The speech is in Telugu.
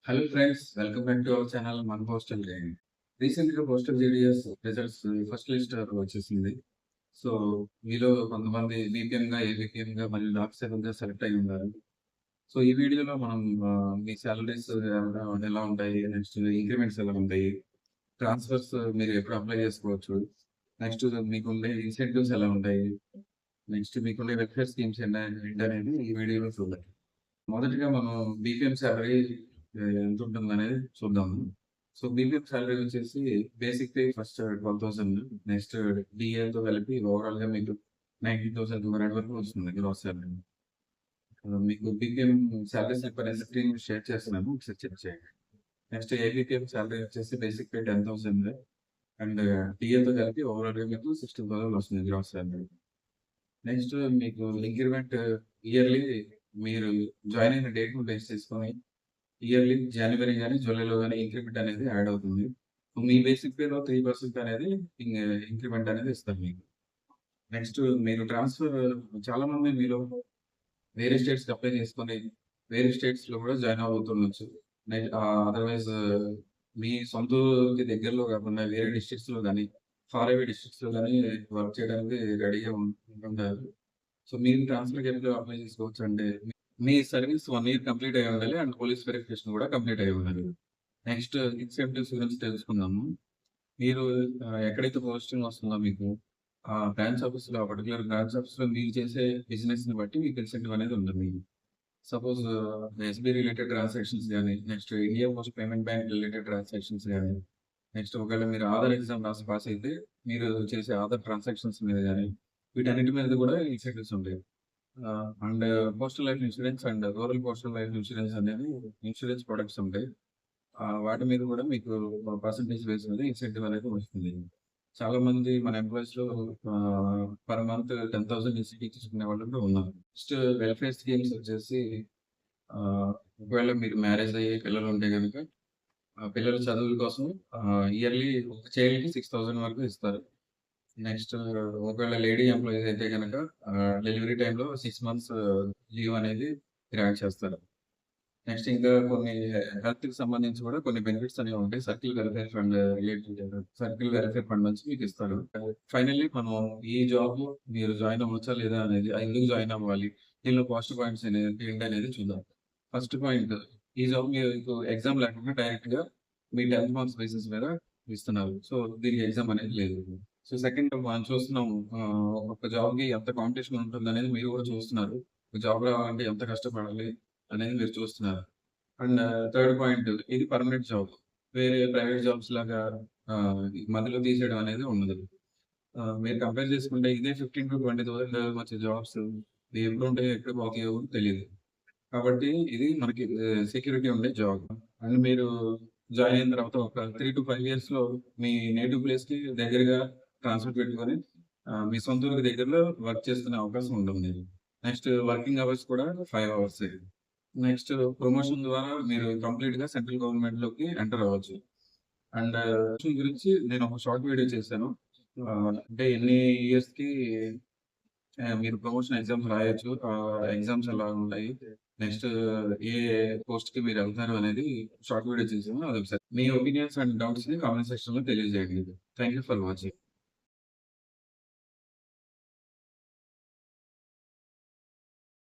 Hello friends, welcome back to our channel మన పోస్టల్ గైడ్. రీసెంట్‌గా postal GDS results first list వచ్చేసింది. సో, మీలో కొంతమంది బీపీఎంగా, ఏబీపీఎంగా మరియు డాక్ సెవెన్‌గా సెలెక్ట్ అయ్యి ఉన్నారు. సో, ఈ వీడియోలో మనం మీ సాలరీస్ ఎలా ఉంటాయి? నెక్స్ట్ ఇంక్రిమెంట్స్ ఎలా ఉంటాయి? ట్రాన్స్‌ఫర్స్ మీరు ఎప్పుడు అప్లై చేసుకోవచ్చు? నెక్స్ట్ మీకుండే ఇన్సెంటివ్స్ ఎలా ఉంటాయి? నెక్స్ట్ మీకుండే వెల్ఫేర్ స్కీమ్స్ ఏంటనేది ఈ వీడియోలో చూద్దాం. మొదటిగా మనం బీపీఎం సాలరీ ఎంతుంటుందనేది చూద్దాము. సో, బీపీఎం సాలరీ వచ్చేసి బేసిక్ పే ఫస్ట్ 12,000 నెక్స్ట్ డీఏతో కలిపి ఓవరాల్‌గా మీకు 19,200 వరకు వస్తుంది గ్రాస్ సాలరీ. మీకు బీపీఎం సాలరీ స్లిప్ అనేది స్క్రీన్ మీద షేర్ చేస్తున్నాను. ఒకసారి చెక్ చేయండి. నెక్స్ట్ ఏబీపీఎం సాలరీ వచ్చేసి బేసిక్ పే 10,000 అండ్ డీఏతో కలిపి ఓవరాల్‌గా మీకు 16,000 వస్తుంది గ్రాస్ సాలరీ. నెక్స్ట్ మీకు ఇంక్రిమెంట్ ఇయర్‌లీ మీరు జాయిన్ అయిన డేట్‌ని బేస్ చేసుకొని ఇయర్‌లీ జనవరి గాని, జూలైలో గాని ఇంక్రిమెంట్ అనేది యాడ్ అవుతుంది. మీ బేసిక్ పేలో 3% అనేది ఇంగ ఇంక్రిమెంట్ అనేది ఇస్తారు మీకు. నెక్స్ట్ మీరు ట్రాన్స్‌ఫర్ చాలామంది మీలో వేరే స్టేట్స్‌కి అప్లై చేసుకొని, వేరే స్టేట్స్‌లో కూడా జాయిన్ అవుతుండొచ్చు. అదర్‌వైజ్ మీ సొంత ఊరికి దగ్గరలో కాకుండా వేరే డిస్ట్రిక్ట్స్‌లో గాని, ఫార్ అవే డిస్ట్రిక్ట్స్‌లో గాని వర్క్ చేయడానికి రెడీగా ఉంటుంటారు. సో, మీరు ట్రాన్స్‌ఫర్‌కి ఎప్పుడు అప్లై చేసుకోవచ్చంటే, మీ సర్వీస్ 1 ఇయర్ కంప్లీట్ అయ్యి ఉండాలి. అండ్ పోలీస్ వెరిఫికేషన్ కూడా కంప్లీట్ అయ్యి ఉండాలి. నెక్స్ట్ ఇన్సెంటివ్స్ గురించి తెలుసుకుందాము. మీరు ఎక్కడైతే పోస్టింగ్ వస్తుందో మీకు, ఆ బ్రాంచ్ ఆఫీస్‌లో ఆ పర్టిక్యులర్ బ్రాంచ్ ఆఫీస్‌లో మీరు చేసే బిజినెస్‌ని బట్టి మీకు ఇన్సెంటివ్ అనేది ఉంటుంది. సపోజ్ ఎస్‌బీ రిలేటెడ్ ట్రాన్సాక్షన్స్ గాని, next India post payment bank related transactions గాని, నెక్స్ట్ ఒకవేళ మీరు ఆధార్ ఎగ్జామ్ రాసి పాస్ అయితే, మీరు చేసే ఆధార్ ట్రాన్సాక్షన్స్ మీద గాని, వీటన్నిటి మీద కూడా ఇన్సెంటివ్స్ ఉంటాయి. And postal life insurance and rural postal life insurance అనేది ఇన్సూరెన్స్ ప్రొడక్ట్స్ ఉంటాయి. వాటి మీద కూడా మీకు పర్సెంటేజ్ బేస్ మీద ఇన్సెంటివ్ అనేది వస్తుంది. చాలామంది మన ఎంప్లాయీస్‌లో పర్ మంత్ 10,000 ఇన్సెంటివ్ తీసుకునే వాళ్ళు కూడా ఉన్నారు. నెక్స్ట్ వెల్ఫేర్ స్కీమ్స్ వచ్చేసి ఒకవేళ మీరు మ్యారేజ్ అయ్యి పిల్లలు ఉంటే గనుక పిల్లల చదువుల కోసం ఇయర్‌లీ ఒక చైల్డ్‌కి 6,000 వరకు ఇస్తారు. నెక్స్ట్ ఒకవేళ లేడీ ఎంప్లాయీస్ అయితే గనక డెలివరీ టైమ్‌లో 6 మంత్స్ లీవ్ అనేది గ్రాంట్ చేస్తారు. నెక్స్ట్ ఇంకా కొన్ని హెల్త్‌కి సంబంధించి కూడా కొన్ని బెనిఫిట్స్ అనేవి ఉంటాయి. సర్కిల్ వెల్‌ఫేర్ ఫండ్ నుంచి మీకు ఇస్తారు. ఫైనల్లీ మనం ఈ జాబ్ మీరు జాయిన్ అవ్వచ్చా లేదా అనేది ఎందుకు జాయిన్ అవ్వాలి? దీనిలో పాజిటివ్ పాయింట్స్ ఏంటనేది చూద్దాం. ఫస్ట్ పాయింట్, ఈ జాబ్ మీకు ఎగ్జామ్ లేకుండా డైరెక్ట్‌గా మీ 10th మార్క్స్ బేసిస్ మీద ఇస్తున్నారు. సో, దీనికి ఎగ్జామ్ అనేది లేదు. సో, సెకండ్ మనం చూస్తున్నాము ఒక జాబ్‌కి ఎంత కాంపిటీషన్ ఉంటుందనేది మీరు కూడా చూస్తున్నారు. ఒక జాబ్ రావాలంటే ఎంత కష్టపడాలి అనేది మీరు చూస్తున్నారు. అండ్ థర్డ్ పాయింట్, ఇది పర్మనెంట్ జాబ్. వేరే ప్రైవేట్ జాబ్స్ లాగా మధ్యలో తీసేయడం అనేది ఉండదు. మీరు కంపేర్ చేసుకుంటే ఇదే 15,000-20,000 వచ్చే జాబ్స్ ఎప్పుడుంటాయో, ఎప్పుడు పోతాయో కూడా తెలీదు. కాబట్టి ఇది మనకి సెక్యూరిటీ ఉండే జాబ్. అండ్ మీరు జాయిన్ అయిన తర్వాత ఒక 3-5 ఇయర్స్‌లో మీ నేటివ్ ప్లేస్‌కి దగ్గరగా ట్రాన్స్‌ఫర్ పెట్టుకొని మీ సొంత ఊరికి దగ్గరలో వర్క్ చేసుకునే అవకాశం ఉంటుంది. నెక్స్ట్ వర్కింగ్ అవర్స్ కూడా 5 అవర్సే. నెక్స్ట్ ప్రమోషన్ ద్వారా మీరు కంప్లీట్‌గా సెంట్రల్ గవర్నమెంట్‌లోకి ఎంటర్ అవ్వచ్చు. అండ్ ప్రమోషన్ గురించి నేను ఒక షార్ట్ వీడియో చేశాను. అంటే ఎన్ని ఇయర్స్‌కి మీరు ప్రమోషన్ ఎగ్జామ్స్ రాయొచ్చు. ఎగ్జామ్స్ ఎలా ఉంటాయి? నెక్స్ట్ ఏ పోస్ట్‌కి మీరెళ్తారు అనేది షార్ట్ వీడియో చేశాను. అదొకసారి మీ ఒపీనియన్స్ అండ్ డౌట్స్‌ని కామెంట్ సెక్షన్‌లో తెలియజేయండి. Thank you for watching.